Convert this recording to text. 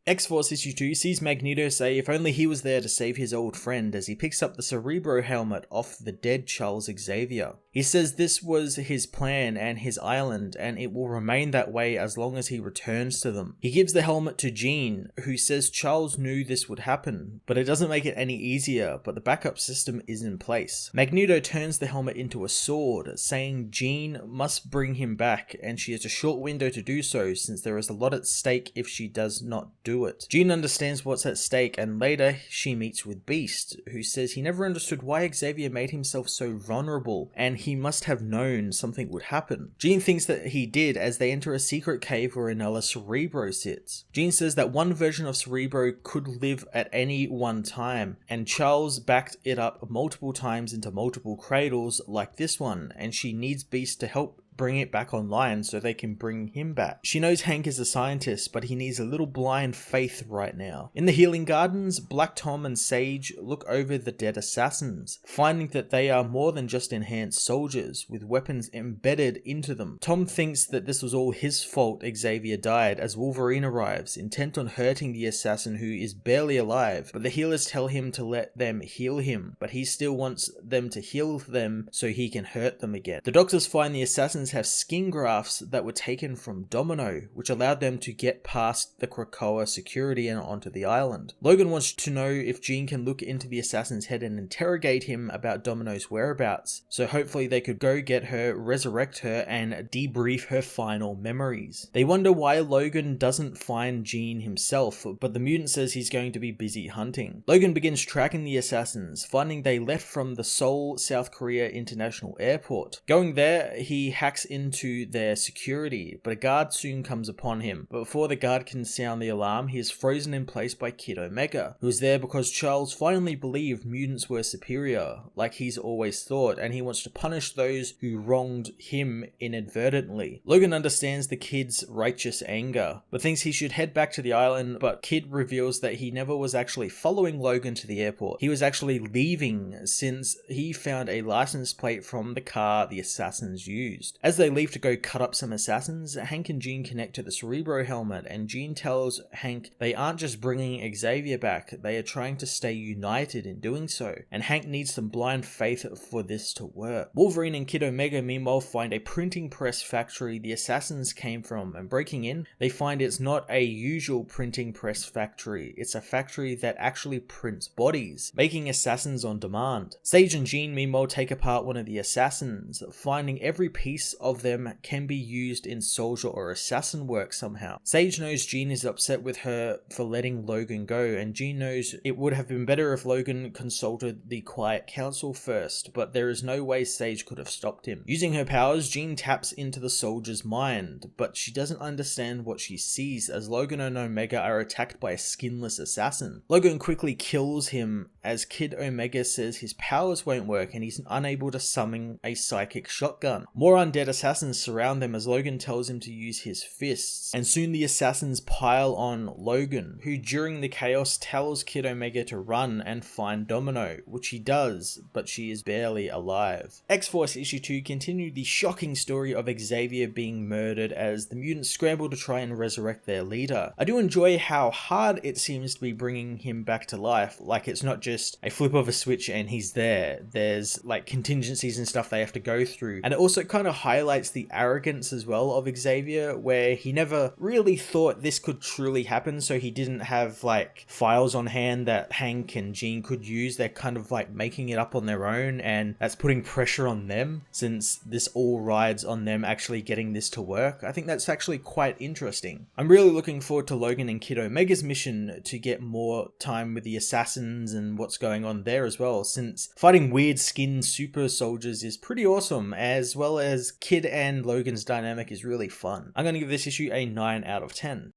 X-Force issue 2 sees Magneto say if only he was there to save his old friend as he picks up the Cerebro helmet off the dead Charles Xavier. He says this was his plan and his island, and it will remain that way as long as he returns to them. He gives the helmet to Jean, who says Charles knew this would happen, but it doesn't make it any easier, but the backup system is in place. Magneto turns the helmet into a sword, saying Jean must bring him back, and she has a short window to do so since there is a lot at stake if she does not do it. Jean understands what's at stake, and later she meets with Beast, who says he never understood why Xavier made himself so vulnerable, and he must have known something would happen. Jean thinks that he did as they enter a secret cave where another Cerebro sits. Jean says that one version of Cerebro could live at any one time, and Charles backed it up multiple times into multiple cradles like this one, and she needs Beast to help bring it back online so they can bring him back. She knows Hank is a scientist, but he needs a little blind faith right now. In the Healing Gardens, Black Tom and Sage look over the dead assassins, finding that they are more than just enhanced soldiers with weapons embedded into them. Tom thinks that this was all his fault Xavier died as Wolverine arrives, intent on hurting the assassin who is barely alive, but the healers tell him to let them heal him, but he still wants them to heal them so he can hurt them again. The doctors find the assassins have skin grafts that were taken from Domino, which allowed them to get past the Krakoa security and onto the island. Logan wants to know if Jean can look into the assassin's head and interrogate him about Domino's whereabouts, so hopefully they could go get her, resurrect her, and debrief her final memories. They wonder why Logan doesn't find Jean himself, but the mutant says he's going to be busy hunting. Logan begins tracking the assassins, finding they left from the Seoul, South Korea International Airport. Going there, he hacks into their security, but a guard soon comes upon him. But before the guard can sound the alarm, he is frozen in place by Kid Omega, who is there because Charles finally believed mutants were superior, like he's always thought, and he wants to punish those who wronged him inadvertently. Logan understands the kid's righteous anger, but thinks he should head back to the island, but Kid reveals that he never was actually following Logan to the airport. He was actually leaving since he found a license plate from the car the assassins used. As they leave to go cut up some assassins, Hank and Jean connect to the Cerebro helmet, and Jean tells Hank they aren't just bringing Xavier back, they are trying to stay united in doing so, and Hank needs some blind faith for this to work. Wolverine and Kid Omega meanwhile find a printing press factory the assassins came from, and breaking in, they find it's not a usual printing press factory, it's a factory that actually prints bodies, making assassins on demand. Sage and Jean meanwhile take apart one of the assassins, finding every piece of them can be used in soldier or assassin work somehow. Sage knows Jean is upset with her for letting Logan go, and Jean knows it would have been better if Logan consulted the Quiet Council first, but there is no way Sage could have stopped him. Using her powers, Jean taps into the soldier's mind, but she doesn't understand what she sees as Logan and Omega are attacked by a skinless assassin. Logan quickly kills him as Kid Omega says his powers won't work and he's unable to summon a psychic shotgun. More undead assassins surround them as Logan tells him to use his fists, and soon the assassins pile on Logan, who during the chaos tells Kid Omega to run and find Domino, which he does, but she is barely alive. X-Force issue 2 continued the shocking story of Xavier being murdered as the mutants scramble to try and resurrect their leader. I do enjoy how hard it seems to be bringing him back to life, like it's not just a flip of a switch and he's there. There's like contingencies and stuff they have to go through, and it also kind of highlights the arrogance as well of Xavier, where he never really thought this could truly happen, so he didn't have like files on hand that Hank and Jean could use. They're kind of like making it up on their own, and that's putting pressure on them since this all rides on them actually getting this to work. I think that's actually quite interesting. I'm really looking forward to Logan and Kid Omega's mission to get more time with the assassins and what's going on there as well, since fighting weird skin super soldiers is pretty awesome, as well as Kid and Logan's dynamic is really fun. I'm going to give this issue a 9 out of 10.